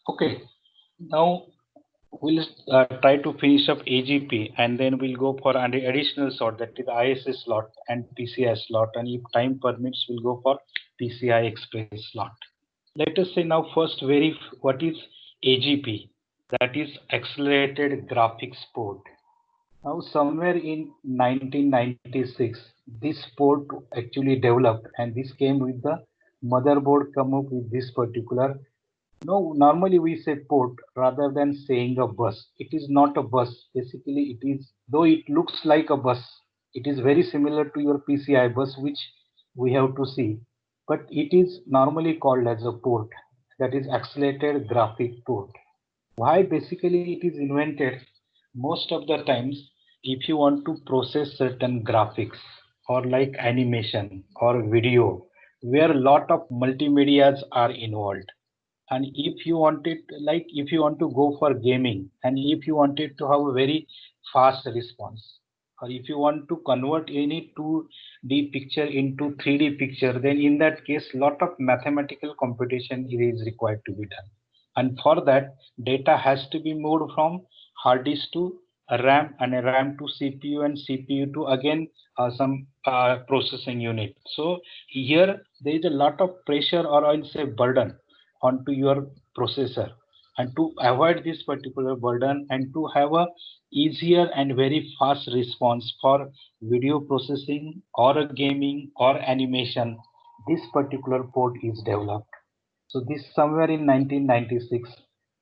Okay, now we'll try to finish up AGP and then we'll go for an additional slot, that is ISS slot and PCI slot, and if time permits we'll go for PCI Express slot. Let us say now first what is AGP, that is Accelerated Graphics Port. Now somewhere in 1996 this port actually developed, and this came with the motherboard come up with this particular. No, normally we say port rather than saying a bus. It is not a bus. Basically, it is, though it looks like a bus, it is very similar to your PCI bus, which we have to see. But it is normally called as a port, that is accelerated graphic port. Why basically it is invented? Most of the times, if you want to process certain graphics or like animation or video, where a lot of multimedias are involved, and if you wanted, like if you want to go for gaming and if you wanted to have a very fast response, or if you want to convert any 2D picture into 3D picture, then in that case lot of mathematical computation is required to be done, and for that data has to be moved from hard disk to a RAM, and a RAM to CPU, and CPU to again some processing unit. So here there is a lot of pressure, or I'll say burden, onto your processor, and to avoid this particular burden and to have a easier and very fast response for video processing or a gaming or animation, this particular port is developed. So this somewhere in 1996.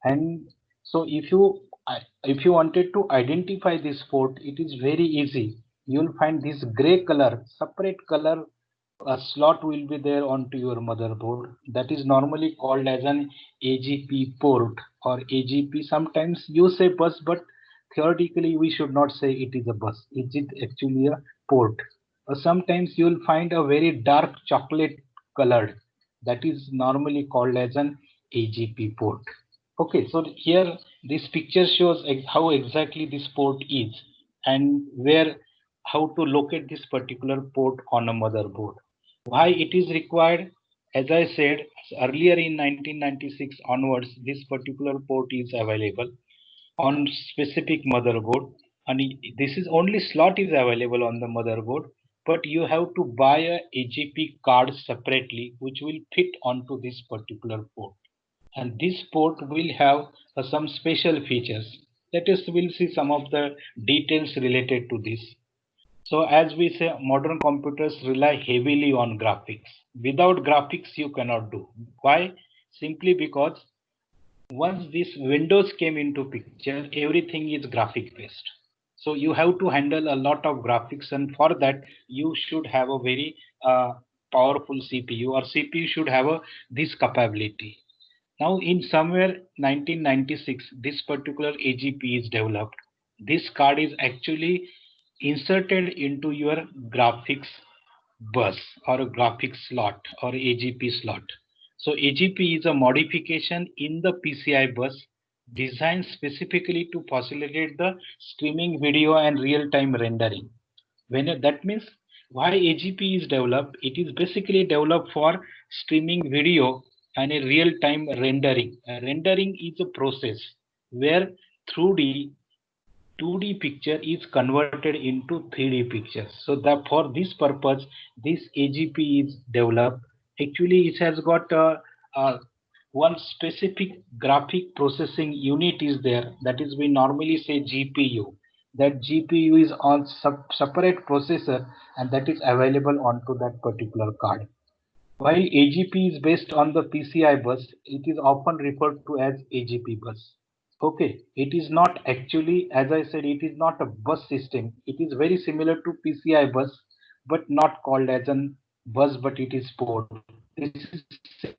And so if you wanted to identify this port, it is very easy. You'll find this gray color, separate color, a slot will be there onto your motherboard, that is normally called as an AGP port or AGP. Sometimes you say bus, but theoretically we should not say it is a bus. It is actually a port. Sometimes you will find a very dark chocolate colored, that is normally called as an AGP port. Okay, so here this picture shows how exactly this port is, and where how to locate this particular port on a motherboard. Why it is required? As I said earlier, in 1996 onwards, this particular port is available on specific motherboard, and this is only slot is available on the motherboard, but you have to buy a AGP card separately, which will fit onto this particular port, and this port will have some special features. Let us will see some of the details related to this. So as we say, modern computers rely heavily on graphics. Without graphics, you cannot do. Why? Simply because once this Windows came into picture, everything is graphic based. So you have to handle a lot of graphics, and for that you should have a very powerful CPU, or CPU should have this capability. Now in somewhere 1996, this particular AGP is developed. This card is actually inserted into your graphics bus or a graphics slot or AGP slot. So AGP is a modification in the PCI bus designed specifically to facilitate the streaming video and real-time rendering. That means why AGP is developed, it is basically developed for streaming video and a real-time rendering. Rendering is a process where 2D picture is converted into 3D pictures. So that for this purpose, this AGP is developed. Actually, it has got one specific graphic processing unit is there. That is, we normally say GPU. That GPU is on separate processor, and that is available onto that particular card. While AGP is based on the PCI bus, it is often referred to as AGP bus. Okay, it is not actually, as I said, it is not a bus system. It is very similar to PCI bus, but not called as an bus, but it is port. This is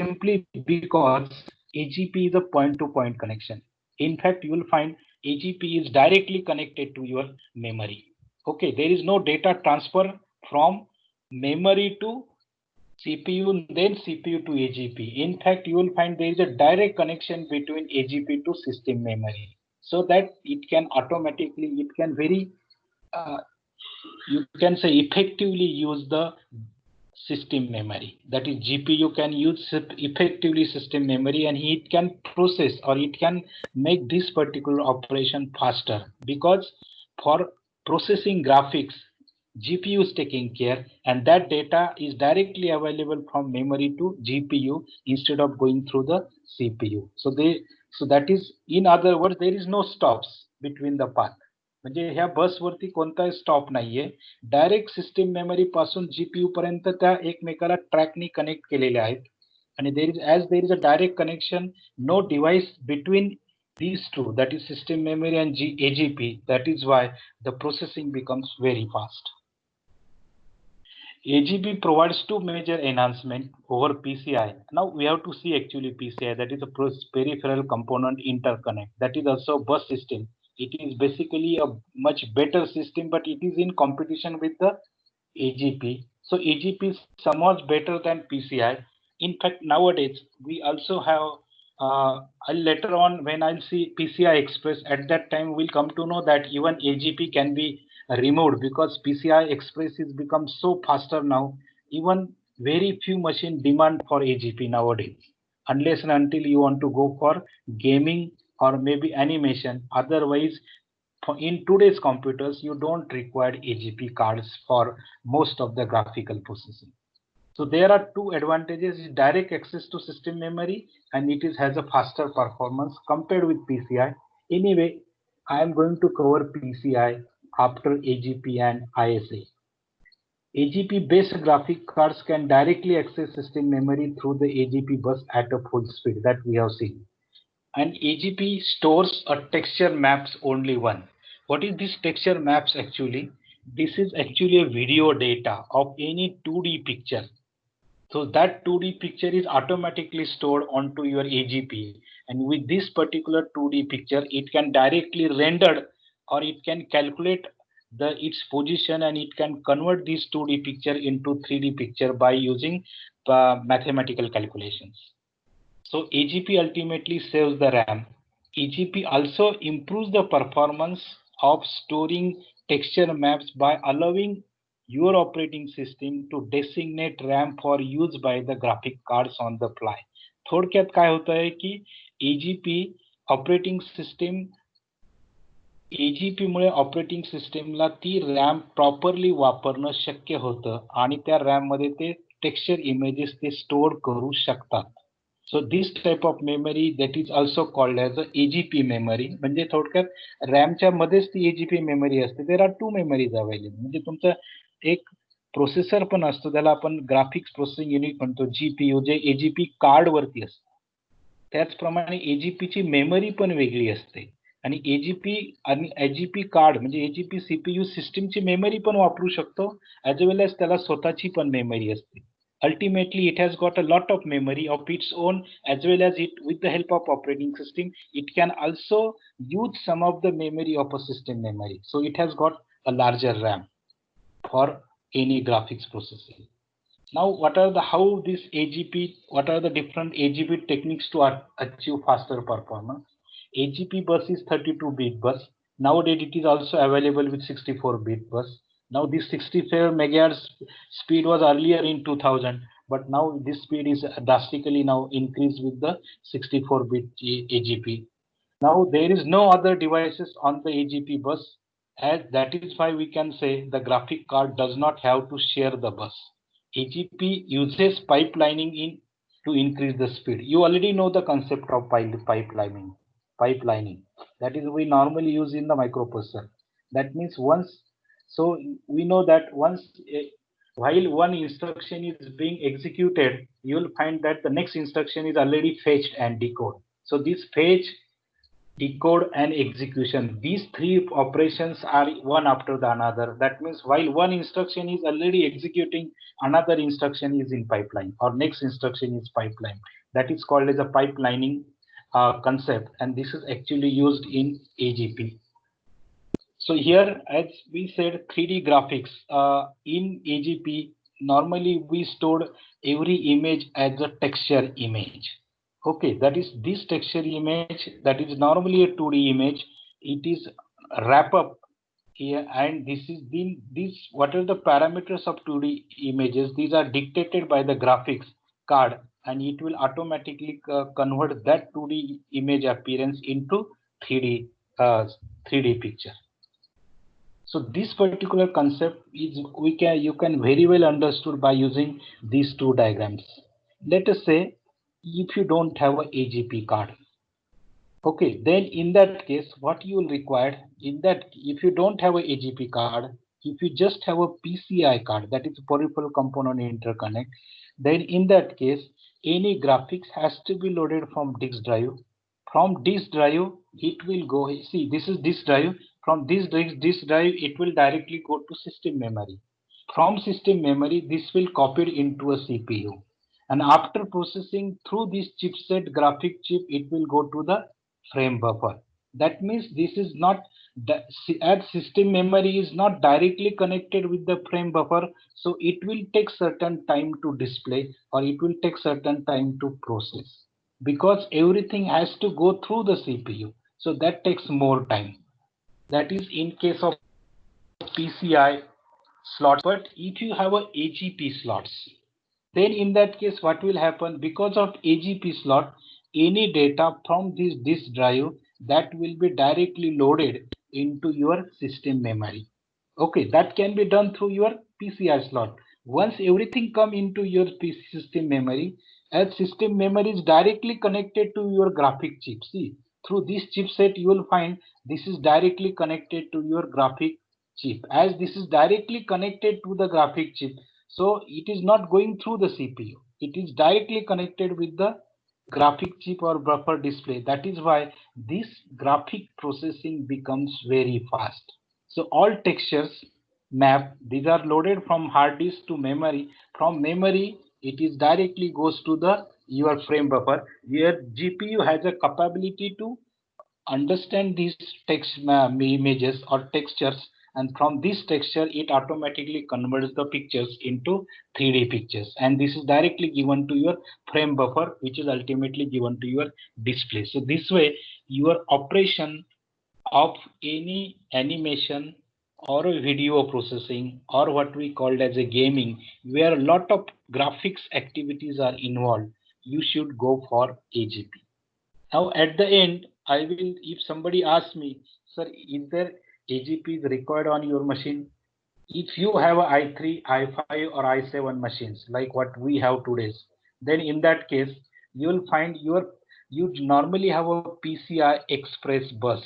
simply because AGP is a point-to-point connection. In fact, you will find AGP is directly connected to your memory. Okay, there is no data transfer from memory to CPU, then CPU to AGP. In fact, you will find there is a direct connection between AGP to system memory, so that it can automatically, it can very, uh, you can say effectively use the system memory. That is, GPU can use effectively system memory, and it can process or it can make this particular operation faster, because for processing graphics, GPU is taking care, and that data is directly available from memory to GPU instead of going through the CPU. So that is, in other words, there is no stops between the path. म्हणजे ह्या बसवरती कोणताही stop नाहीये. Direct system memory पासून GPU पर्यंत त्या एकमेकाला ट्रॅकनी connect केलेल्या आहेत. आणि there is a direct connection, no device between these two, that is system memory and AGP. That is why the processing becomes very fast. AGP provides two major enhancements over PCI. Now we have to see actually PCI, that is a peripheral component interconnect. That is also a bus system. It is basically a much better system, but it is in competition with the AGP. So AGP is somewhat better than PCI. In fact, nowadays we also have later on when I'll see PCI Express, at that time we'll come to know that even AGP can be removed, because PCI Express is become so faster now. Even very few machine demand for AGP nowadays, unless and until you want to go for gaming or maybe animation. Otherwise, in today's computers, you don't require AGP cards for most of the graphical processing. So there are two advantages: direct access to system memory, and it has a faster performance compared with PCI. Anyway, I am going to cover PCI after AGP and ISA. AGP based graphic cards can directly access system memory through the AGP bus at a full speed, that we have seen. And AGP stores a texture maps only one. What is this texture maps actually? This is actually a video data of any 2D picture. So that 2D picture is automatically stored onto your AGP, and with this particular 2D picture, it can directly render, or it can calculate its position, and it can convert this 2D picture into 3D picture by using mathematical calculations. So AGP ultimately saves the RAM. AGP also improves the performance of storing texture maps by allowing your operating system to designate RAM for use by the graphic cards on the fly. थोडक्यात काय होतं आहे की AGP operating system AGP मुळे operating सिस्टीमला ती RAM properly वापरणं शक्य होतं, आणि त्या रॅम मध्ये ते टेक्स्चर इमेजेस ते स्टोअर करू शकतात. So this type of memory, that is also called as a AGP memory. म्हणजे थोडक्यात रॅमच्या मध्येच ती AGP मेमरी असते. There are two memories available. म्हणजे तुमचं एक प्रोसेसर पण असतो, त्याला आपण ग्राफिक्स प्रोसेसिंग युनिट म्हणतो, GPU, जे AGP कार्ड वरती असतं. त्याचप्रमाणे AGP ची मेमरी पण वेगळी असते, आणि AGP आणि AGP कार्ड म्हणजे AGP CPU सिस्टीमची मेमरी पण वापरू शकतो, ॲज वेल ॲज त्याला स्वतःची पण मेमरी असते. Ultimately, it has got a lot of memory of its own, as well as it, with the help of operating system, it can also use some of the memory of a system memory. So it has got a larger RAM for any graphics processing. Now, what are the different AGP techniques to achieve faster performance? AGP bus is 32-bit bus. Nowadays, it is also available with 64-bit bus. Now this 64 megahertz speed was earlier in 2000, but now this speed is drastically now increased with the 64-bit AGP. Now there is no other devices on the AGP bus, as that is why we can say the graphic card does not have to share the bus. AGP uses pipelining to increase the speed. You already know the concept of pipelining. That is, we normally use in the microprocessor. That means so we know that while one instruction is being executed, you will find that the next instruction is already fetched and decoded. So this fetch, decode, and execution, these three operations are one after the another. That means while one instruction is already executing, another instruction is in pipeline, or next instruction is pipeline. That is called as a pipelining concept, and this is actually used in AGP. So here, as we said, 3D graphics in AGP, normally we stored every image as a texture image. Okay, that is this texture image, that is normally a 2D image. It is wrap up here, and this is this what are the parameters of 2D images? These are dictated by the graphics card, and it will automatically convert that 2D image appearance into 3D 3D picture. So this particular concept is you can very well understood by using these two diagrams. Let us say if you don't have a AGP card, okay, then in that case, what you will require in that if you don't have a AGP card, if you just have a PCI card, that is peripheral component interconnect, then in that case, any graphics has to be loaded from disk drive. From disk drive, it will go. See, this is disk drive. From this disk drive, it will directly go to system memory. From system memory, this will copied into a CPU. And after processing through this chipset graphic chip, it will go to the frame buffer. That means this is not as system memory is not directly connected with the frame buffer, so it will take certain time to display or it will take certain time to process because everything has to go through the CPU. So that takes more time. That is in case of PCI slots. But if you have a AGP slots, then in that case, what will happen? Because of AGP slot, any data from this disk drive that will be directly loaded into your system memory. Okay, that can be done through your PCI slot. Once everything come into your PC system memory, as system memory is directly connected to your graphic chip. See, through this chipset, you will find this is directly connected to your graphic chip. As this is directly connected to the graphic chip, so it is not going through the CPU. It is directly connected with the graphic chip or buffer display. That is why this graphic processing becomes very fast. So all textures map, these are loaded from hard disk to memory. From memory, it is directly goes to the your frame buffer where GPU has a capability to understand these text images or textures, and from this texture it automatically converts the pictures into 3D pictures, and this is directly given to your frame buffer, which is ultimately given to your display. So this way your operation of any animation or a video processing or what we called as a gaming, where a lot of graphics activities are involved, you should go for AGP. Now at the end, I will, if somebody asks me, sir, is there AGP is required on your machine? If you have a i3, i5 or i7 machines like what we have today, then in that case, you will find you normally have a PCI Express bus,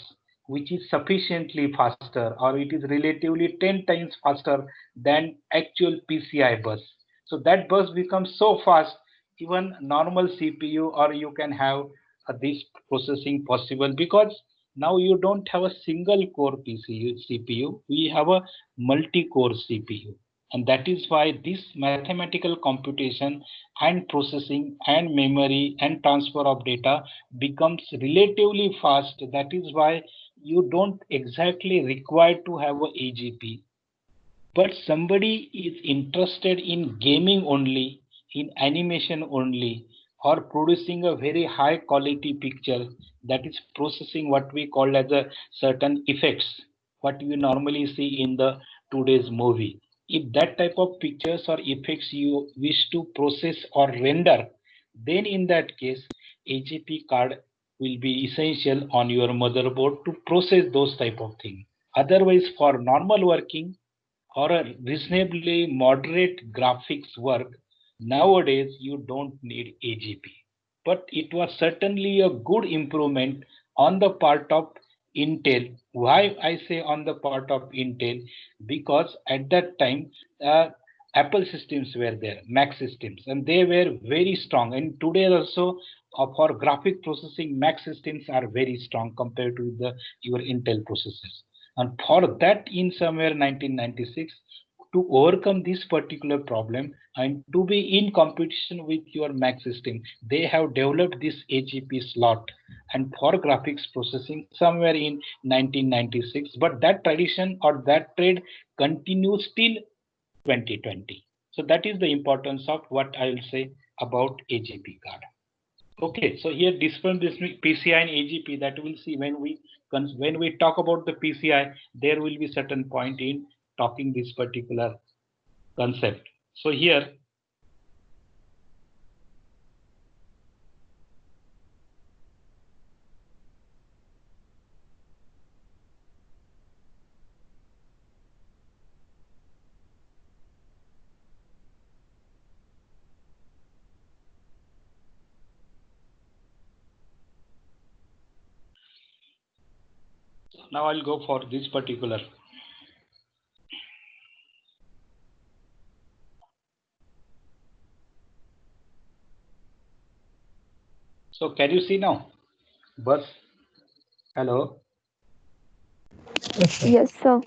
which is sufficiently faster or it is relatively 10 times faster than actual PCI bus. So that bus becomes so fast, even normal CPU or you can have this processing possible because now you don't have a single core CPU, we have a multi-core CPU. And that is why this mathematical computation and processing and memory and transfer of data becomes relatively fast. That is why you don't exactly require to have a AGP. But somebody is interested in gaming only, in animation only, or producing a very high quality picture, that is processing what we call as a certain effects, what we normally see in the today's movie. If that type of pictures or effects you wish to process or render, then in that case, AGP card will be essential on your motherboard to process those type of things. Otherwise, for normal working, or a reasonably moderate graphics work, nowadays you don't need AGP. But it was certainly a good improvement on the part of Intel. Why I say on the part of Intel? Because at that time, Apple systems were there, Mac systems, and they were very strong. And today also, for graphic processing, Mac systems are very strong compared to the your Intel processors. And for that, in somewhere 1996, to overcome this particular problem and to be in competition with your Mac system, they have developed this AGP slot and for graphics processing somewhere in 1996. But that tradition or that trade continues till 2020. So that is the importance of what I will say about AGP card. Okay, so here difference between PCI and AGP that we'll see when we talk about the PCI, there will be certain point in talking this particular concept. So here now I'll go for this particular. So can you see now? Bus. Hello. Yes, sir.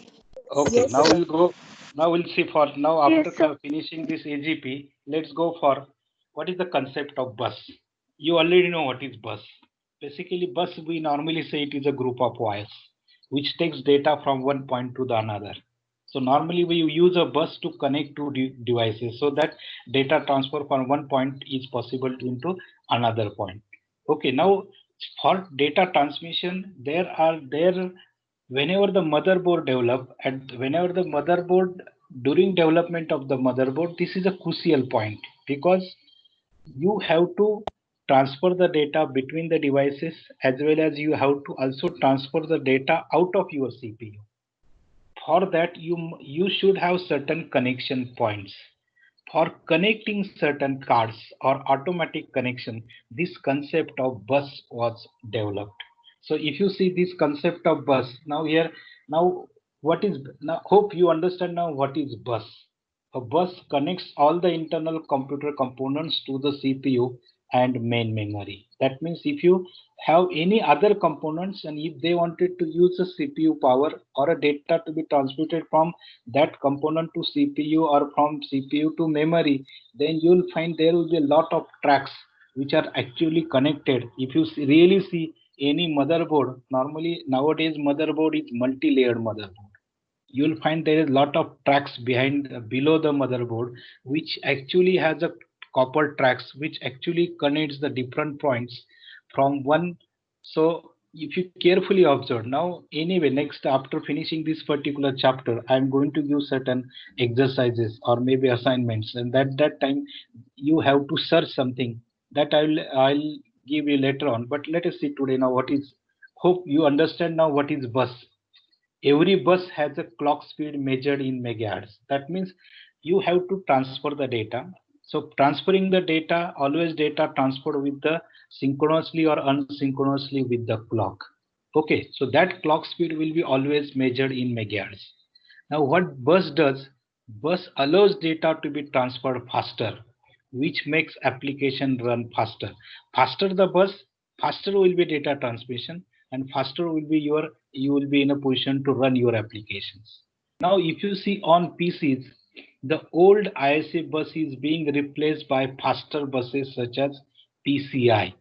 Okay, Yes, now sir. we'll go. Now we'll see for now after Yes, sir. finishing this AGP, let's go for what is the concept of bus. You already know what is bus. Basically, bus we normally say it is a group of wires which takes data from one point to the another. So normally we use a bus to connect two devices so that data transfer from one point is possible into another point. Okay, now for data transmission, there whenever the motherboard develop and whenever the motherboard during development of the motherboard, this is a crucial point because you have to transfer the data between the devices as well as you have to also transfer the data out of your CPU. For that you should have certain connection points. For connecting certain cards or automatic connection, this concept of bus was developed. So if you see this concept of bus, now here, now what is, now hope you understand now what is bus. A bus connects all the internal computer components to the CPU and main memory. That means if you have any other components and if they wanted to use a CPU power or a data to be transmitted from that component to CPU or from CPU to memory, then you'll find there will be a lot of tracks which are actually connected. If you really see any motherboard, normally nowadays motherboard is multi-layered motherboard. You'll find there is a lot of tracks behind below the motherboard which actually has a copper tracks which actually connects the different points from one. So if you carefully observe now, anyway, next after finishing this particular chapter, I'm going to give certain exercises or maybe assignments, and that time you have to search something that I'll give you later on. But let us see today now what is. Hope you understand now what is bus. Every bus has a clock speed measured in megahertz. That means you have to transfer the data. So transferring the data, always data transferred with the synchronously or asynchronously with the clock. Okay, so that clock speed will be always measured in megahertz. Now what bus does, bus allows data to be transferred faster, which makes application run faster. Faster the bus, faster will be data transmission, and faster will be you will be in a position to run your applications. Now if you see on PCs, the old ISA bus is being replaced by faster buses such as PCI.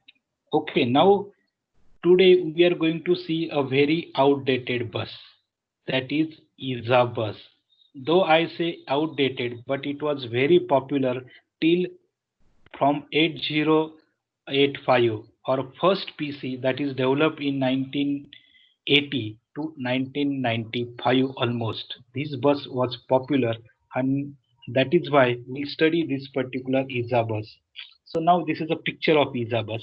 Okay, now today we are going to see a very outdated bus, that is ISA bus. Though I say outdated, but it was very popular till from 8085 or first PC that is developed in 1980 to 1995 almost. This bus was popular and that is why we study this particular ISA bus. So now this is a picture of ISA bus.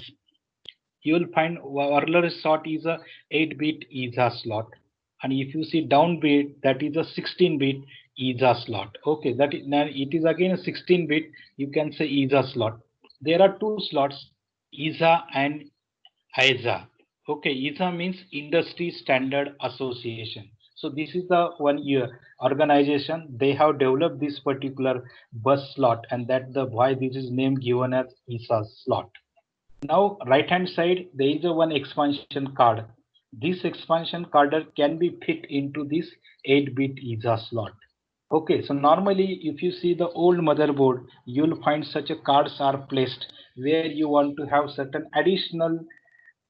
You will find earlier slot is a 8-bit ISA slot, and if you see downbeat, that is a 16-bit ISA slot. Okay, that is, now it is again a 16-bit, you can say ISA slot. There are two slots, ISA and ISA. Okay, ISA means Industry Standard Association. So this is the one year organization. They have developed this particular bus slot, and that the why this is name given as ISA slot. Now right hand side there is a one expansion card. This expansion card can be fit into this 8-bit ISA slot. Okay, so normally if you see the old motherboard, you'll find such a cards are placed where you want to have certain additional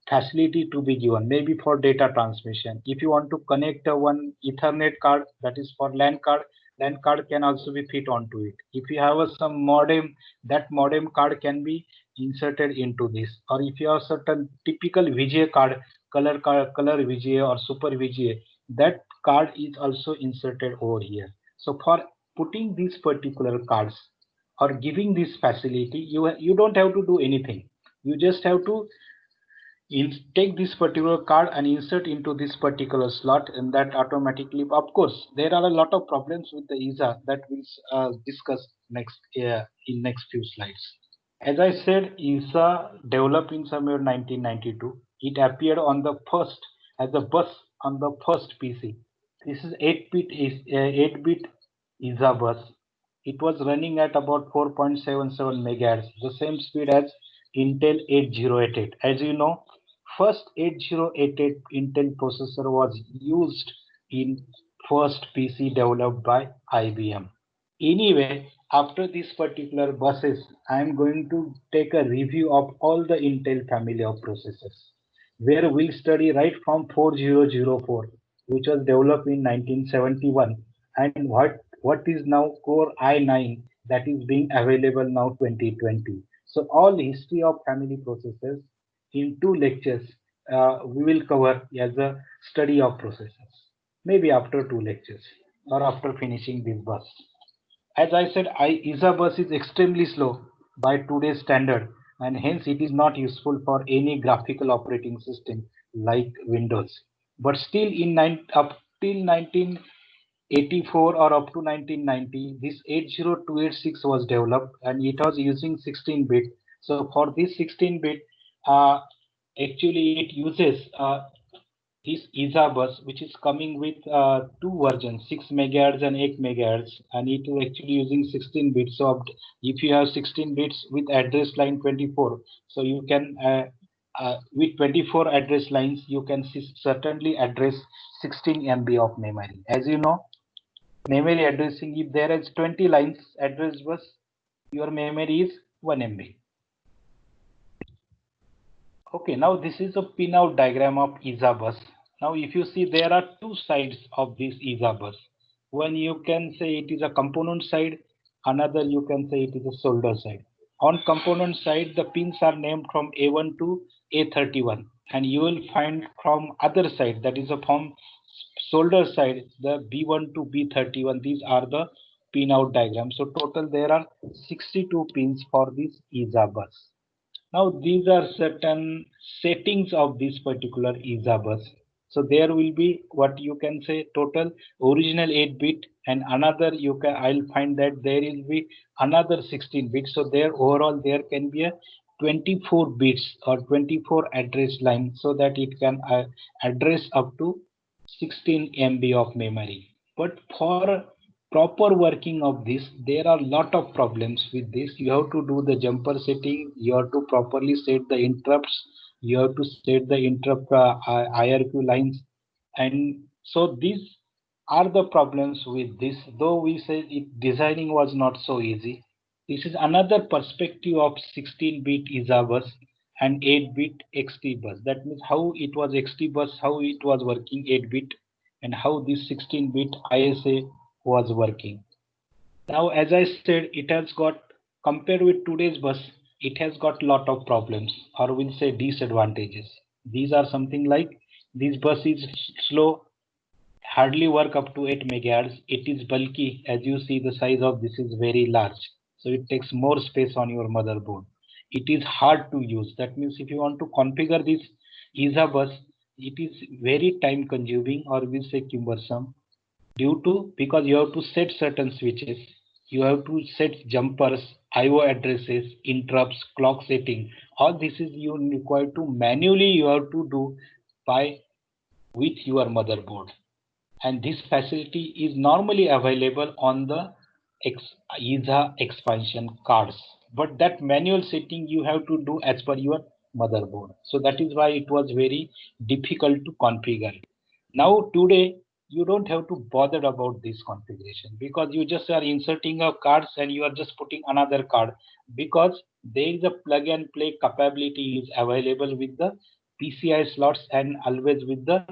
facility to be given, maybe for data transmission. If you want to connect a one Ethernet card, that is for LAN card, LAN card can also be fit onto it. If you have some modem, that modem card can be inserted into this. Or if you have certain typical VGA card, color VGA or super VGA, that card is also inserted over here. So for putting these particular cards or giving this facility, you don't have to do anything. You just have to take this particular card and insert into this particular slot, and that automatically, of course there are a lot of problems with the ISA that we'll discuss next in next few slides. As I said, ISA developed in somewhere 1992. It appeared on the first as a bus on the first PC. This is 8-bit ISA bus. It was running at about 4.77 megahertz, the same speed as Intel 8088. As you know, first 8088 Intel processor was used in first PC developed by IBM. Anyway, after these particular buses, I am going to take a review of all the Intel family of processors, where we'll study right from 4004, which was developed in 1971, and what is now Core i9 that is being available now 2020. So all history of family processors in 2 lectures we will cover as a study of processors, maybe after 2 lectures or after finishing this bus. As I said, ISA bus is extremely slow by today's standard, and hence it is not useful for any graphical operating system like Windows. But still, up till 1984 or up to 1990, this 80286 was developed, and it was using 16-bit. So for this 16-bit, actually it uses this ISA bus, which is coming with two versions, 6 megahertz and 8 megahertz, and it is actually using 16 bits. So if you have 16 bits with address line 24, so you can with 24 address lines, you can certainly address 16 MB of memory. As you know, memory addressing, if there is 20 lines address bus, your memory is 1 MB. Okay, now this is a pinout diagram of ISA bus. Now, if you see, there are two sides of this ISA bus. One you can say it is a component side, another you can say it is a solder side. On component side, the pins are named from A1 to A31, and you will find from other side, that is from solder side, the B1 to B31. These are the pinout diagrams. So total there are 62 pins for this ISA bus. Now these are certain settings of this particular ISA bus. So there will be what you can say total original 8-bit, and another I'll find that there will be another 16 bits. So there overall there can be a 24 bits or 24 address line, so that it can address up to 16 MB of memory. But for proper working of this, there are a lot of problems with this. You have to do the jumper setting, you have to properly set the interrupts, you have to set the interrupt IRQ lines, and so these are the problems with this. Though we say it designing was not so easy, this is another perspective of 16-bit ISA bus and 8-bit XT bus. That means how it was XT bus, how it was working 8-bit, and how this 16-bit ISA was working. Now, as I said, it has got, compared with today's bus, it has got lot of problems, or we'll say disadvantages. These are something like this bus is slow, hardly work up to 8 megahertz. It is bulky. As you see, the size of this is very large. So it takes more space on your motherboard. It is hard to use. That means if you want to configure this ISA bus, it is very time consuming, or we say cumbersome, due to because you have to set certain switches, you have to set jumpers, IO addresses, interrupts, clock setting. All this is you required to manually you have to do by with your motherboard, and this facility is normally available on the ISA expansion cards, but that manual setting you have to do as per your motherboard. So that is why it was very difficult to configure. Now today you don't have to bother about this configuration, because you just are inserting a cards and you are just putting another card, because there is a plug and play capability is available with the PCI slots and always with the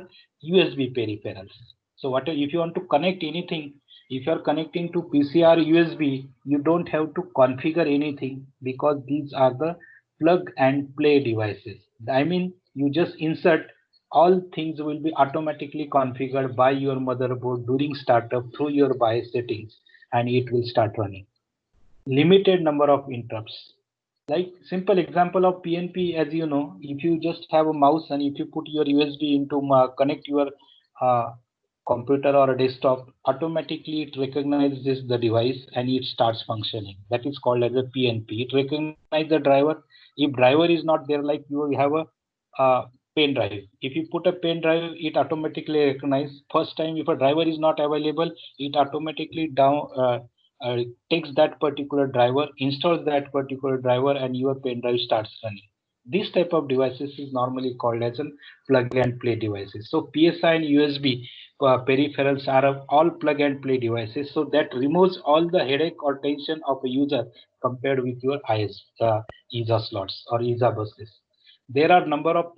USB peripherals. So what if you want to connect anything, If you are connecting to PCR USB, you don't have to configure anything because these are the plug and play devices. I mean, you just insert, all things will be automatically configured by your motherboard during startup through your BIOS settings, and it will start running. Limited number of interrupts. Like simple example of PNP, as you know, if you just have a mouse and if you put your USB into connect your uh, computer or a desktop, automatically it recognizes the device and it starts functioning. That is called as a PNP. It recognizes the driver. If driver is not there, like you have a pen drive. If you put a pen drive, it automatically recognizes. First time, if a driver is not available, it automatically uh, takes that particular driver, installs that particular driver, and your pen drive starts running. This type of devices is normally called as a plug and play devices. So PSI and USB peripherals are all plug and play devices. So that removes all the headache or tension of a user compared with your ISA slots or ISA buses. There are number of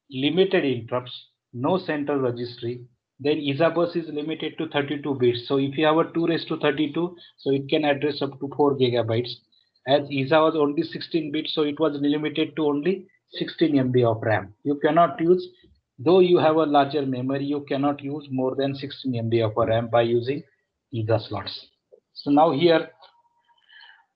limited interrupts, no central registry. Then ISA bus is limited to 32 bits. So if you have a 2 raised to 32, so it can address up to 4 gigabytes. As ISA was only 16 bits, so it was limited to only 16 MB of RAM. You cannot use, though you have a larger memory, you cannot use more than 16 MB of RAM by using ISA slots. So now here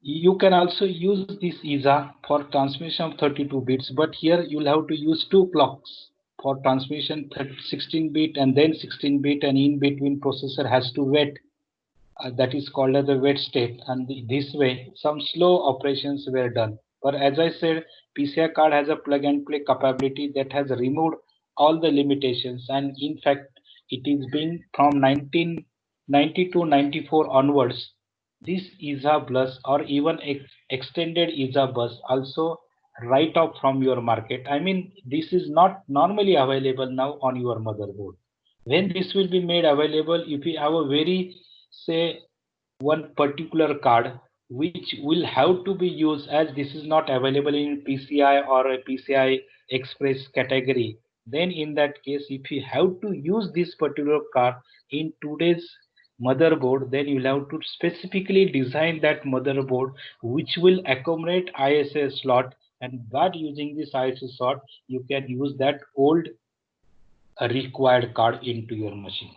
you can also use this ISA for transmission of 32 bits, but here you'll have to use two clocks for transmission 16 bit and then 16 bit, and in between processor has to wait. That is called as a wait state, and this way some slow operations were done. But as I said, PCI card has a plug and play capability that has removed all the limitations, and in fact it is being from 1992-94 onwards. This ISA bus or even extended ISA bus also write off from your market. I mean, this is not normally available now on your motherboard. When this will be made available, if you have a very, say, one particular card which will have to be used, as this is not available in PCI or a PCI Express category, then in that case, if you have to use this particular card in today's motherboard, then you'll have to specifically design that motherboard which will accommodate ISA slot, and by using this ISA slot you can use that old required card into your machine.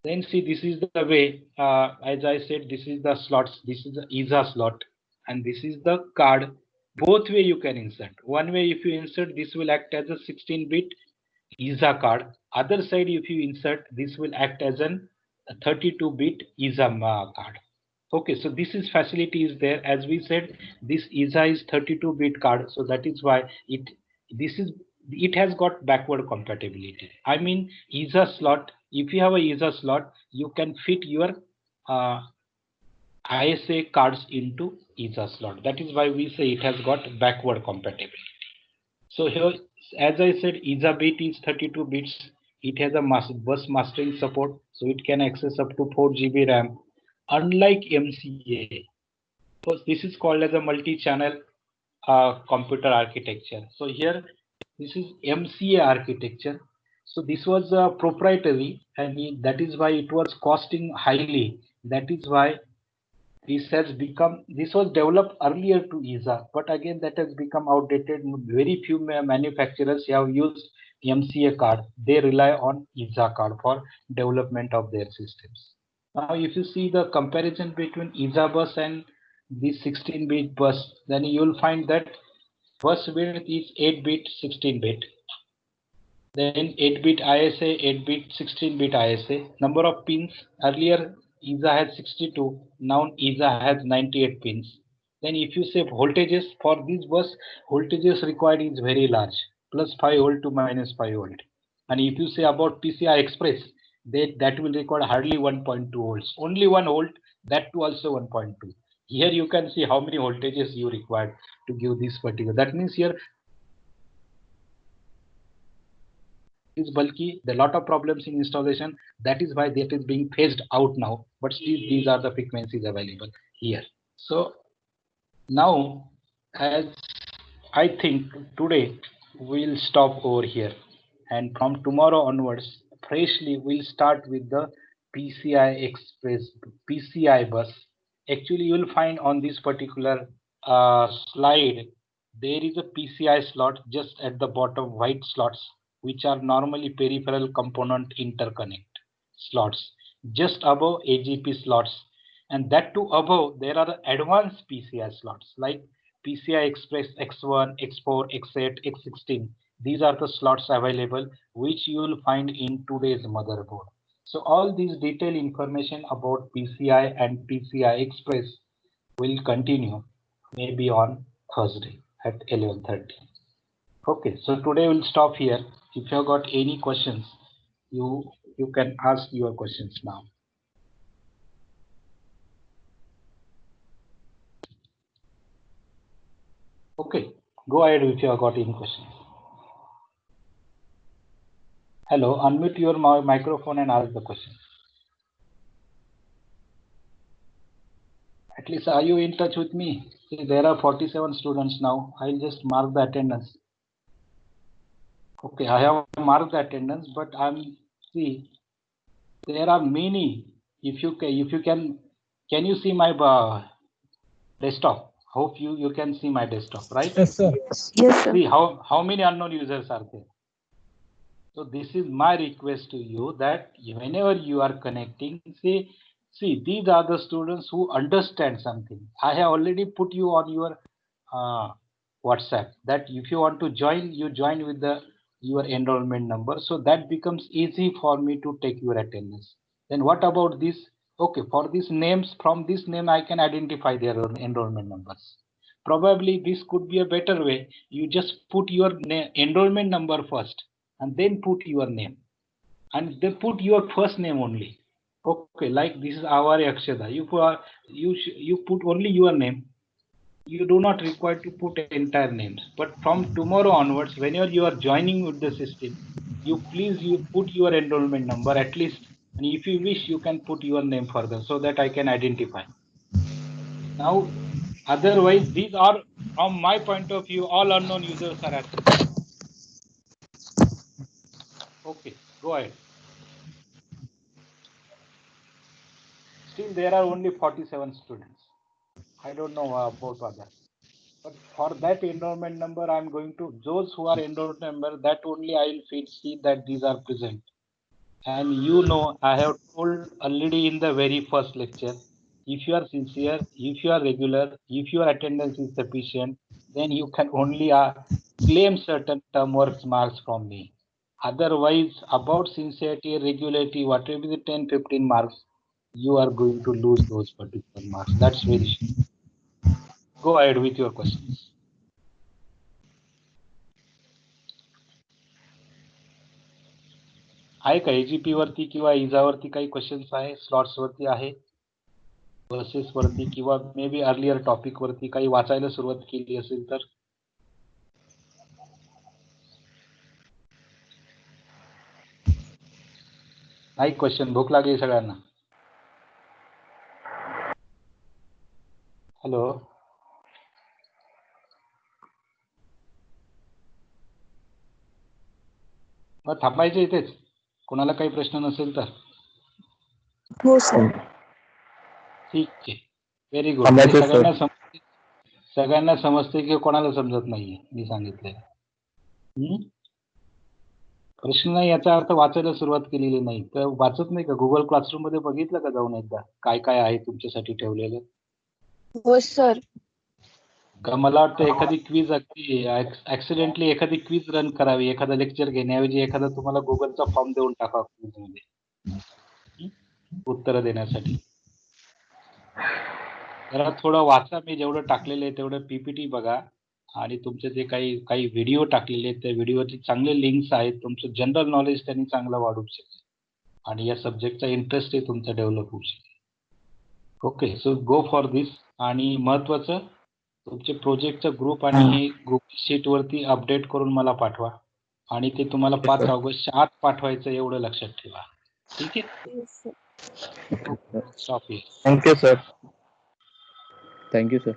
Then see, this is the way, as I said, this is the slots, this is the ISA slot, and this is the card. Both way you can insert. One way, if you insert, this will act as a 16-bit ISA card. Other side, if you insert, this will act as an 32-bit ISA card. Okay, so this is facility is there. As we said, this ISA is 32-bit card, so that is why it has got backward compatibility. I mean, ISA slot. If you have a ISA slot, you can fit your ISA cards into ISA slot. That is why we say it has got backward compatibility. So here, as I said, ISA bit is 32 bits. It has a bus mastering support, so it can access up to 4 GB RAM. Unlike MCA, so this is called as a multi-channel computer architecture. So here, this is MCA architecture. So this was proprietary, and that is why it was costing highly. That is why this was developed earlier to ISA, but again that has become outdated. Very few manufacturers have used MCA card. They rely on ISA card for development of their systems. Now, if you see the comparison between ISA bus and this 16-bit bus, then you will find that bus width is 8-bit, 16-bit. Then 8-bit ISA, 8-bit, 16-bit ISA. Number of pins, earlier ISA had 62, now ISA has 98 pins. Then if you say voltages, for this bus, voltages required is very large, plus 5 volt to minus 5 volt. And if you say about PCI Express, that will require hardly 1.2 volts, only 1 volt, that too also 1.2. Here you can see how many voltages you require to give this particular. That means here is bulky, there are a lot of problems in installation. That is why that is being phased out now. But still, these are the frequencies available here. So now, as I think today we'll stop over here, and from tomorrow onwards, freshly we'll start with the PCI Express, PCI bus. Actually, you will find on this particular slide, there is a PCI slot just at the bottom, white slots, which are normally peripheral component interconnect slots, just above AGP slots. And that too above, there are advanced PCI slots like PCI Express X1, X4, X8, X16. These are the slots available, which you will find in today's motherboard. So all these detailed information about PCI and PCI Express will continue maybe on Thursday at 11:30. Okay, so today we'll stop here. If you have got any questions, you can ask your questions now. Okay, go ahead if you have got any questions. Hello, unmute your microphone and ask the question. At least are you in touch with me? See, there are 47 students now. I'll just mark the attendance. Okay, I have marked the attendance, but see, there are many. If you can you see my desktop? Hope you can see my desktop, right? Yes, sir. Yes, sir. See how many unknown users are there. So this is my request to you that whenever you are connecting, see these are the students who understand something. I have already put you on your WhatsApp that if you want to join, you join with your enrollment number. So that becomes easy for me to take your attendance. Then what about this? Okay, for these names, from this name I can identify their enrollment numbers. Probably this could be a better way. You just put your enrollment number first and then put your name, and they put your first name only. Okay, like this is our Akshada. You put only your name. You do not require to put entire names. But from tomorrow onwards, whenever you are joining with the system, you put your enrollment number at least, and if you wish, you can put your name further so that I can identify. Now, otherwise, these are, from my point of view, all unknown users are accessible. Okay, go ahead. Still, there are only 47 students. I don't know about others. But for that enrollment number, I'm going to, those who are enrollment member, that only I will see that these are present. And you know, I have told already in the very first lecture, if you are sincere, if you are regular, if your attendance is sufficient, then you can only claim certain term works marks from me. Otherwise, about sincerity, regularity, whatever the 10, 15 marks, you are going to lose those particular marks. That's very sure. Go ahead with your questions. आहे का AGP वरती किंवा इजावरती काही questions आहे, slots वरती आहे, buses वरती किंवा मे बी अर्लियर टॉपिक वरती काही वाचायला सुरुवात केली असेल तर? नाही क्वेश्चन, भूक लागली सगळ्यांना? हॅलो, मग थांबायचं इथेच, कोणाला काही प्रश्न नसेल तर? हो सर. ठीक आहे, व्हेरी गुड. सगळ्यांना समजते की कोणाला समजत नाहीये मी सांगितलंय? प्रश्न नाही याचा अर्थ वाचायला सुरुवात केलेली नाही. तर वाचत नाही का? गुगल क्लासरूम मध्ये बघितलं का जाऊन एकदा काय काय आहे तुमच्यासाठी ठेवलेलं? हो सर. का मला वाटतं एखादी क्विज ऍक्सिडेंटली एखादी क्विज रन करावी, एखादा लेक्चर घेण्याऐवजी एखादा तुम्हाला गुगलचा फॉर्म देऊन टाका क्विज मध्ये उत्तर देण्यासाठी. जरा थोडं वाचा, मी जेवढं टाकलेलं आहे तेवढं पीपीटी बघा, आणि तुमचे जे काही व्हिडिओ टाकलेले आहेत त्या व्हिडिओची चांगले लिंक्स आहेत. तुमचं जनरल नॉलेज त्यांनी चांगलं वाढू शकेल आणि या सब्जेक्टचा इंटरेस्ट तुमचा डेव्हलप होऊ शकेल. Okay, so go for this. आणि महत्वाचं, तुमचे प्रोजेक्टचा ग्रुप आणि हे गुगल शीट वरती अपडेट करून मला पाठवा, आणि ते तुम्हाला 5 ऑगस्टच्या आत पाठवायचं, एवढं लक्षात ठेवा. ठीक आहे? Thank you sir. Thank you sir.